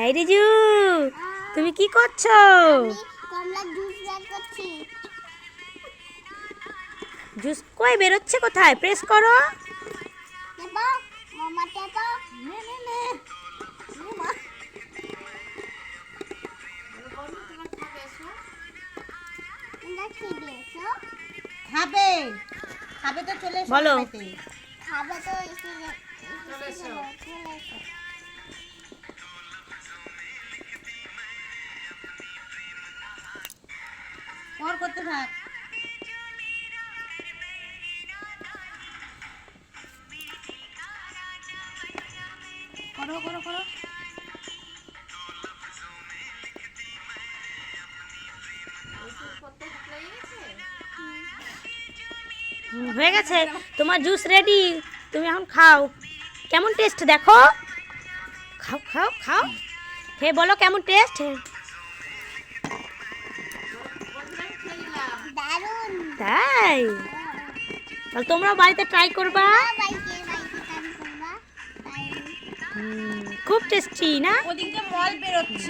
এই রিজু, তুমি কি করছো? কমলা জুস বের করছি। জুস কই বেরোচ্ছে? কোথায়? প্রেস করো। দেখো মামাটা তো নে নে নে নে মা বলো তোমার খাবে এসো তোমরা কি দিয়েছো? খাবে খাবে তো চলে এসো বলো। খাইতে। খাবে তো এসে চলে এসো। চলে এসো। কর করতে থাক। করো করো করো। হয়ে গেছে তোমার জুস রেডি। তুমি এখন খাও। কেমন টেস্ট দেখো? খাও খাও খাও। হে বলো কেমন টেস্ট? দারুণ। তাই তাহলে তোমরাও বাড়িতে ট্রাই করবা। বাইকে কাজ করবা। তাই খুব টেস্টি না? ওদিক দিয়ে মল বেরোচ্ছে।